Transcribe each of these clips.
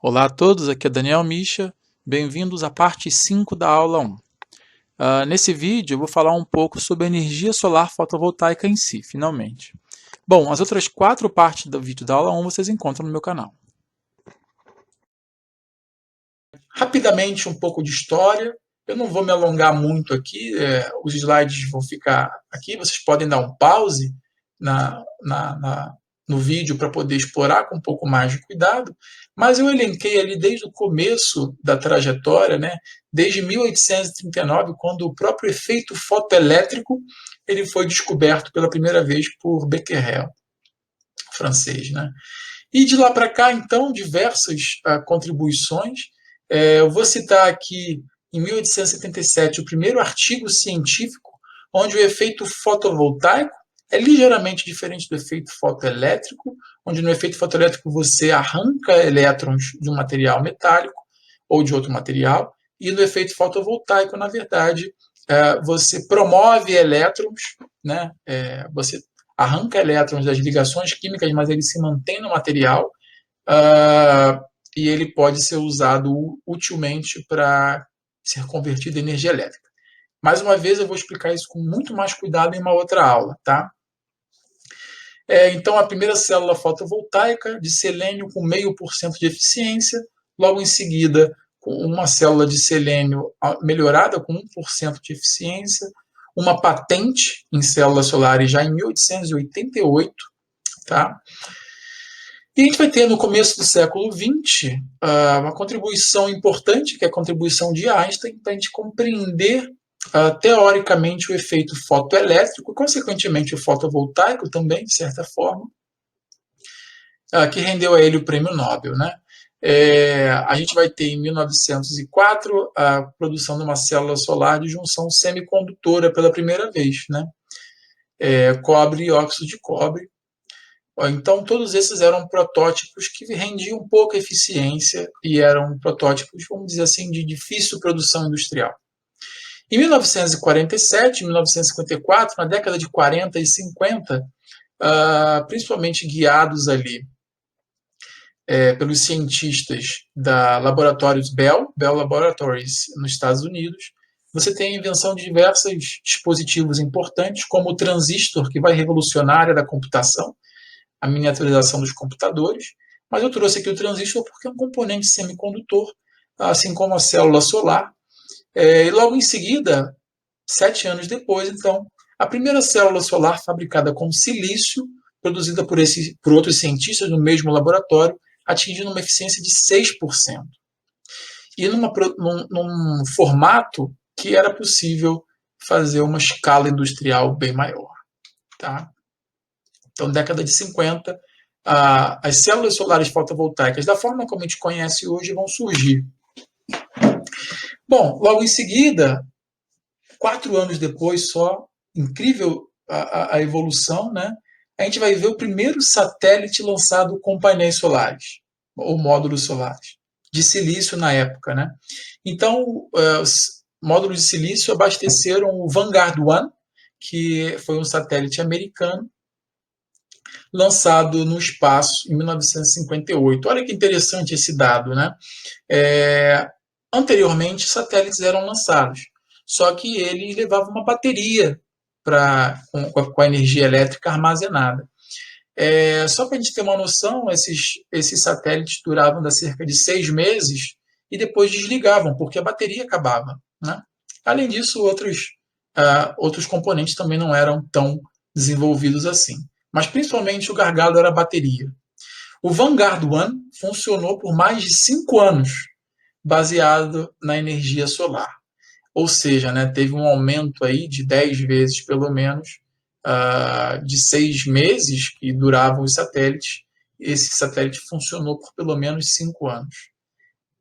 Olá a todos, aqui é Daniel Misha, bem-vindos à parte 5 da aula 1. Nesse vídeo eu vou falar um pouco sobre a energia solar fotovoltaica em si, finalmente. Bom, as outras 4 partes do vídeo da aula 1 vocês encontram no meu canal. Rapidamente, um pouco de história. Eu não vou me alongar muito aqui, os slides vão ficar aqui. Vocês podem dar um pause no vídeo para poder explorar com um pouco mais de cuidado. Mas eu elenquei ali desde o começo da trajetória, né, desde 1839, quando o próprio efeito fotoelétrico ele foi descoberto pela primeira vez por Becquerel, francês, né? E de lá para cá, então, diversas contribuições. Eu vou citar aqui, em 1877, o primeiro artigo científico onde o efeito fotovoltaico é ligeiramente diferente do efeito fotoelétrico, onde no efeito fotoelétrico você arranca elétrons de um material metálico ou de outro material, e no efeito fotovoltaico, na verdade, você promove elétrons, né? Você arranca elétrons das ligações químicas, mas ele se mantém no material, e ele pode ser usado utilmente para ser convertido em energia elétrica. Mais uma vez, eu vou explicar isso com muito mais cuidado em uma outra aula, tá? Então, a primeira célula fotovoltaica de selênio com 0,5% de eficiência, logo em seguida, com uma célula de selênio melhorada com 1% de eficiência, uma patente em células solares já em 1888, tá? E a gente vai ter, no começo do século XX, uma contribuição importante, que é a contribuição de Einstein, para a gente compreender, teoricamente, o efeito fotoelétrico, consequentemente o fotovoltaico também, de certa forma, que rendeu a ele o prêmio Nobel, né? A gente vai ter, em 1904, a produção de uma célula solar de junção semicondutora pela primeira vez, né? Cobre e óxido de cobre. Então, todos esses eram protótipos que rendiam pouca eficiência e eram protótipos, vamos dizer assim, de difícil produção industrial. Em 1947, 1954, na década de 40 e 50, principalmente guiados ali pelos cientistas da Laboratórios Bell Laboratories, nos Estados Unidos, você tem a invenção de diversos dispositivos importantes, como o transistor, que vai revolucionar a área da computação, a miniaturização dos computadores, mas eu trouxe aqui o transistor porque é um componente semicondutor, assim como a célula solar. E logo em seguida, 7 anos depois, então, a primeira célula solar fabricada com silício, produzida por outros cientistas no mesmo laboratório, atingindo uma eficiência de 6%. E num formato que era possível fazer uma escala industrial bem maior. Tá? Então, década de 50, as células solares fotovoltaicas, da forma como a gente conhece hoje, vão surgir. Bom, logo em seguida, 4 anos depois só, incrível a evolução, né? A gente vai ver o primeiro satélite lançado com painéis solares, ou módulos solares, de silício na época, né? Então, os módulos de silício abasteceram o Vanguard 1, que foi um satélite americano, lançado no espaço em 1958. Olha que interessante esse dado, né? Anteriormente, satélites eram lançados, só que ele levava uma bateria com a energia elétrica armazenada. Só para a gente ter uma noção, esses satélites duravam da cerca de 6 meses e depois desligavam, porque a bateria acabava, né? Além disso, outros componentes também não eram tão desenvolvidos assim. Mas principalmente o gargalo era a bateria. O Vanguard 1 funcionou por mais de 5 anos, baseado na energia solar. Ou seja, né, teve um aumento aí de 10 vezes, pelo menos, de 6 meses que duravam os satélites. Esse satélite funcionou por pelo menos 5 anos.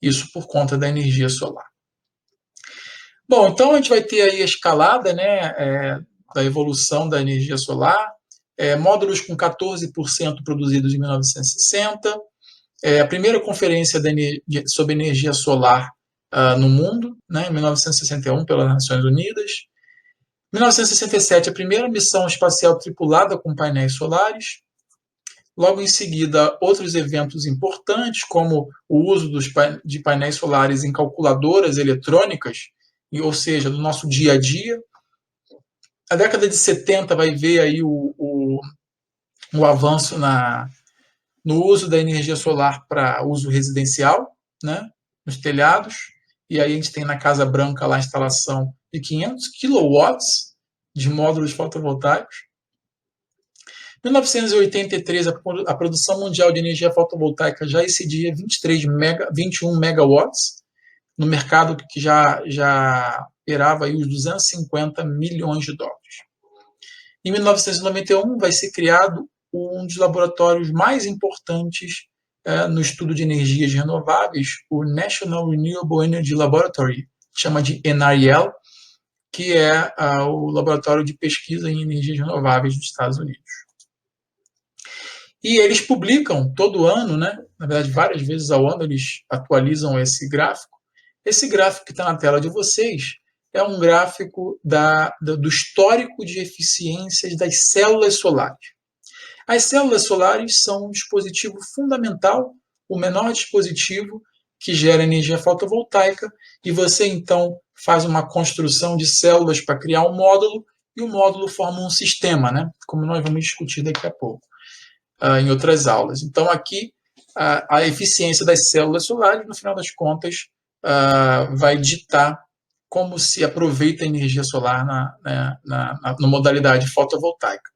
Isso por conta da energia solar. Bom, então a gente vai ter aí a escalada, né, da evolução da energia solar, módulos com 14% produzidos em 1960, a primeira conferência sobre energia solar no mundo, né, em 1961, pelas Nações Unidas. Em 1967, a primeira missão espacial tripulada com painéis solares. Logo em seguida, outros eventos importantes, como o uso de painéis solares em calculadoras eletrônicas, ou seja, no nosso dia a dia. A década de 70 vai ver aí o avanço no uso da energia solar para uso residencial, né, nos telhados. E aí a gente tem na Casa Branca lá a instalação de 500 kilowatts de módulos fotovoltaicos. Em 1983, a produção mundial de energia fotovoltaica já excedia 21 megawatts, no mercado que já operava aí os 250 milhões de dólares. Em 1991, vai ser criado um dos laboratórios mais importantes no estudo de energias renováveis, o National Renewable Energy Laboratory, chama de NRL, que é o laboratório de pesquisa em energias renováveis dos Estados Unidos. E eles publicam todo ano, né? Na verdade, várias vezes ao ano, eles atualizam esse gráfico. Esse gráfico que está na tela de vocês é um gráfico do histórico de eficiências das células solares. As células solares são um dispositivo fundamental, o menor dispositivo que gera energia fotovoltaica, e você então faz uma construção de células para criar um módulo, e o módulo forma um sistema, né? Como nós vamos discutir daqui a pouco, em outras aulas. Então, aqui, a eficiência das células solares, no final das contas, vai ditar como se aproveita a energia solar na modalidade fotovoltaica.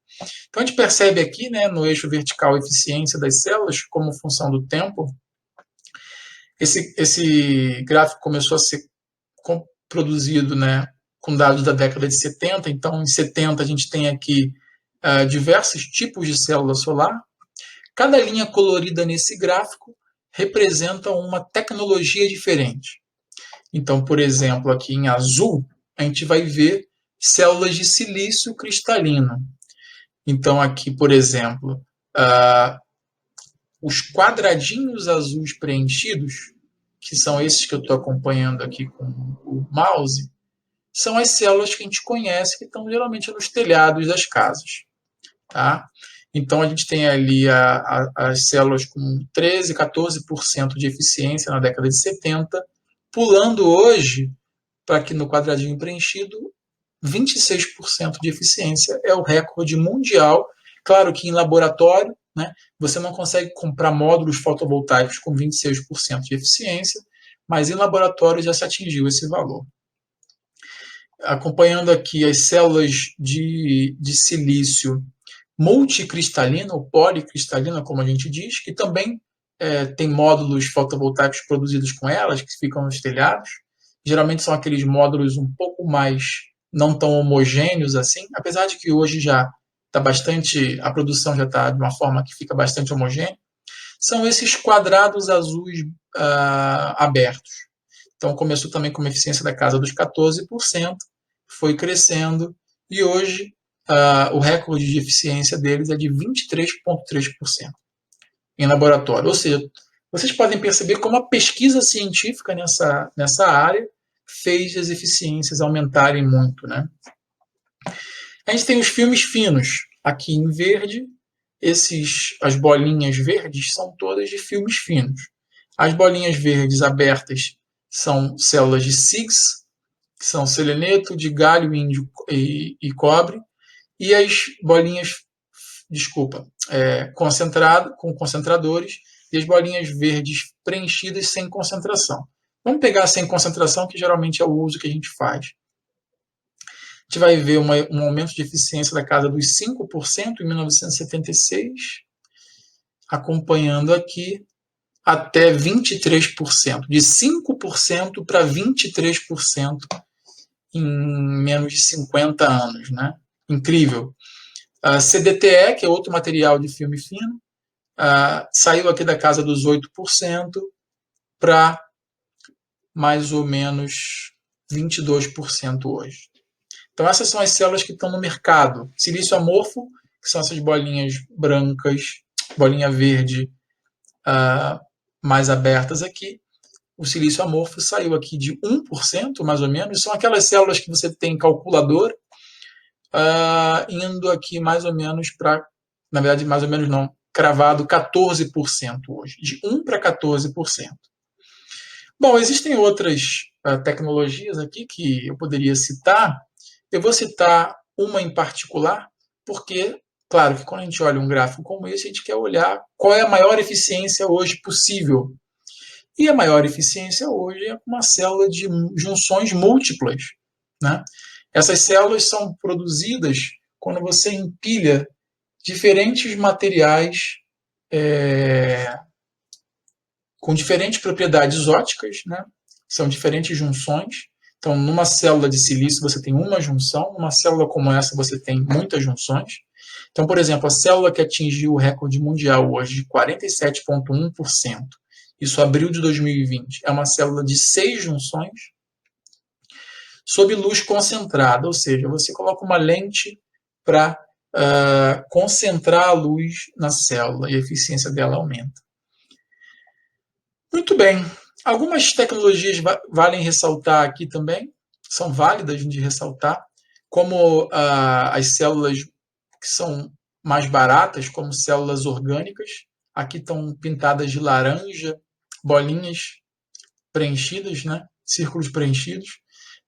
Então, a gente percebe aqui, né, no eixo vertical, a eficiência das células como função do tempo. Esse gráfico começou a ser produzido, né, com dados da década de 70. Então, em 70, a gente tem aqui diversos tipos de célula solar. Cada linha colorida nesse gráfico representa uma tecnologia diferente. Então, por exemplo, aqui em azul, a gente vai ver células de silício cristalino. Então, aqui, por exemplo, os quadradinhos azuis preenchidos, que são esses que eu estou acompanhando aqui com o mouse, são as células que a gente conhece, que estão geralmente nos telhados das casas. Tá? Então, a gente tem ali as células com 13%, 14% de eficiência na década de 70, pulando hoje, para que no quadradinho preenchido, 26% de eficiência é o recorde mundial. Claro que em laboratório, né, você não consegue comprar módulos fotovoltaicos com 26% de eficiência, mas em laboratório já se atingiu esse valor. Acompanhando aqui as células de silício multicristalina ou policristalina, como a gente diz, que também tem módulos fotovoltaicos produzidos com elas, que ficam nos telhados. Geralmente são aqueles módulos um pouco mais não tão homogêneos assim, apesar de que hoje já está bastante, a produção já está de uma forma que fica bastante homogênea. São esses quadrados azuis abertos. Então começou também com uma eficiência da casa dos 14%, foi crescendo, e hoje o recorde de eficiência deles é de 23,3% em laboratório. Ou seja, vocês podem perceber como a pesquisa científica nessa área fez as eficiências aumentarem muito, né? A gente tem os filmes finos aqui em verde. As bolinhas verdes são todas de filmes finos. As bolinhas verdes abertas são células de CIGS, que são seleneto, de galho, índio e cobre. E as bolinhas, com concentradores, e as bolinhas verdes preenchidas sem concentração. Vamos pegar sem concentração, que geralmente é o uso que a gente faz. A gente vai ver um aumento de eficiência da casa dos 5% em 1976, acompanhando aqui até 23%, de 5% para 23% em menos de 50 anos, né? Incrível. CDTE, que é outro material de filme fino, saiu aqui da casa dos 8% para mais ou menos 22% hoje. Então, essas são as células que estão no mercado. Silício amorfo, que são essas bolinhas brancas, bolinha verde mais abertas aqui. O silício amorfo saiu aqui de 1%, mais ou menos. São aquelas células que você tem em calculadora, indo aqui mais ou menos para... Na verdade, mais ou menos não. cravado 14% hoje, de 1 para 14%. Bom, existem outras tecnologias aqui que eu poderia citar. Eu vou citar uma em particular, porque, claro, que quando a gente olha um gráfico como esse, a gente quer olhar qual é a maior eficiência hoje possível. E a maior eficiência hoje é uma célula de junções múltiplas, né? Essas células são produzidas quando você empilha diferentes materiais com diferentes propriedades óticas, né? São diferentes junções. Então, numa célula de silício você tem uma junção, numa célula como essa você tem muitas junções. Então, por exemplo, a célula que atingiu o recorde mundial hoje de 47,1%, isso abril de 2020, é uma célula de 6 junções sob luz concentrada, ou seja, você coloca uma lente para concentrar a luz na célula e a eficiência dela aumenta. Muito bem. Algumas tecnologias valem ressaltar aqui também, são válidas de ressaltar, como as células que são mais baratas, como células orgânicas. Aqui estão pintadas de laranja, bolinhas preenchidas, né? Círculos preenchidos.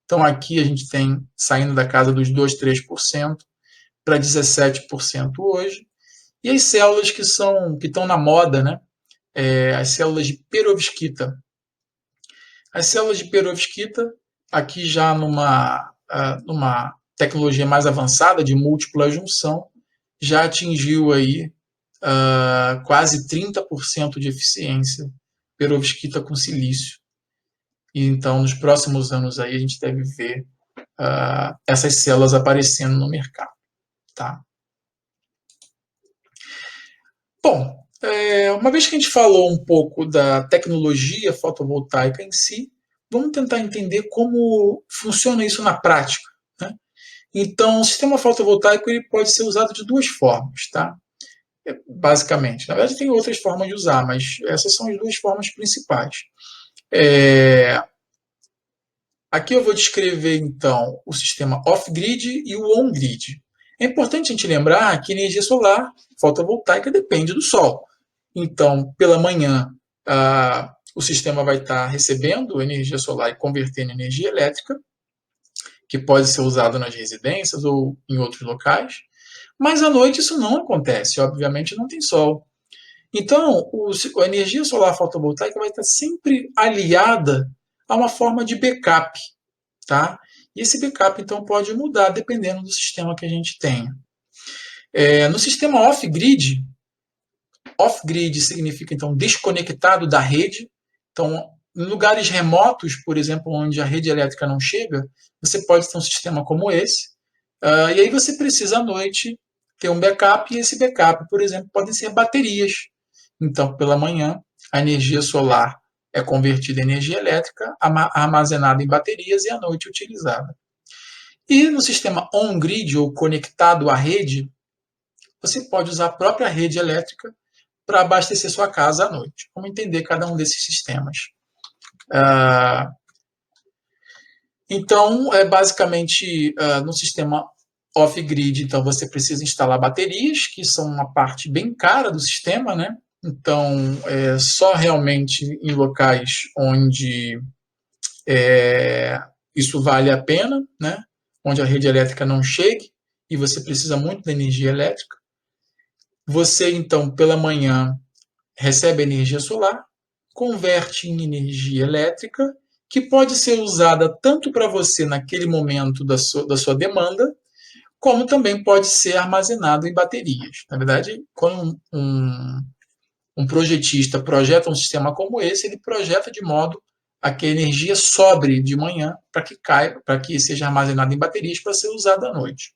Então aqui a gente tem saindo da casa dos 2, 3% para 17% hoje. E as células que estão na moda, né? As células de perovskita. As células de perovskita, aqui já numa tecnologia mais avançada de múltipla junção, já atingiu aí quase 30% de eficiência perovskita com silício. E então, nos próximos anos aí, a gente deve ver essas células aparecendo no mercado. Tá? Bom, uma vez que a gente falou um pouco da tecnologia fotovoltaica em si, vamos tentar entender como funciona isso na prática. Né? Então, o sistema fotovoltaico ele pode ser usado de duas formas, tá? Basicamente. Na verdade, tem outras formas de usar, mas essas são as duas formas principais. Aqui eu vou descrever, então, o sistema off-grid e o on-grid. É importante a gente lembrar que energia solar fotovoltaica depende do sol. Então, pela manhã, o sistema vai estar recebendo energia solar e convertendo em energia elétrica, que pode ser usada nas residências ou em outros locais. Mas à noite isso não acontece, obviamente não tem sol. Então, a energia solar fotovoltaica vai estar sempre aliada a uma forma de backup, tá? E esse backup, então, pode mudar dependendo do sistema que a gente tenha. No sistema off-grid significa, então, desconectado da rede. Então, em lugares remotos, por exemplo, onde a rede elétrica não chega, você pode ter um sistema como esse. E aí você precisa, à noite, ter um backup, e esse backup, por exemplo, podem ser baterias. Então, pela manhã, a energia solar é convertida em energia elétrica, armazenada em baterias e à noite utilizada. E no sistema on-grid, ou conectado à rede, você pode usar a própria rede elétrica para abastecer sua casa à noite. Vamos entender cada um desses sistemas. Então, basicamente, no sistema off-grid, então você precisa instalar baterias, que são uma parte bem cara do sistema, né? Então, só realmente em locais onde isso vale a pena, né? Onde a rede elétrica não chegue e você precisa muito da energia elétrica. Você, então, pela manhã, recebe energia solar, converte em energia elétrica, que pode ser usada tanto para você naquele momento da sua demanda, como também pode ser armazenado em baterias. Na verdade, quando um projetista projeta um sistema como esse, ele projeta de modo a que a energia sobre de manhã para que seja armazenada em baterias para ser usada à noite.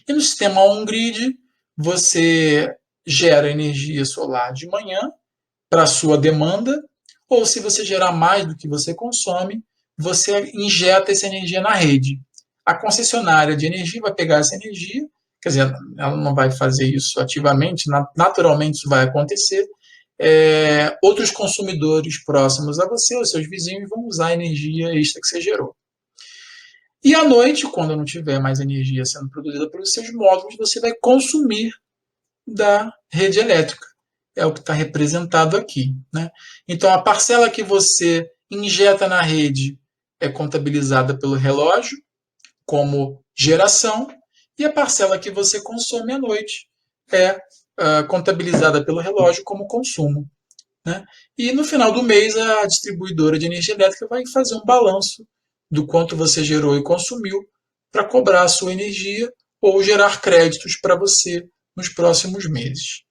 E no sistema on-grid, você gera energia solar de manhã para a sua demanda, ou se você gerar mais do que você consome, você injeta essa energia na rede. A concessionária de energia vai pegar essa energia, quer dizer, ela não vai fazer isso ativamente, naturalmente isso vai acontecer. Outros consumidores próximos a você, os seus vizinhos, vão usar a energia extra que você gerou. E à noite, quando não tiver mais energia sendo produzida pelos seus módulos, você vai consumir da rede elétrica. É o que está representado aqui, né? Então, a parcela que você injeta na rede é contabilizada pelo relógio como geração, e a parcela que você consome à noite é contabilizada pelo relógio como consumo. Né? E no final do mês, a distribuidora de energia elétrica vai fazer um balanço do quanto você gerou e consumiu para cobrar a sua energia ou gerar créditos para você nos próximos meses.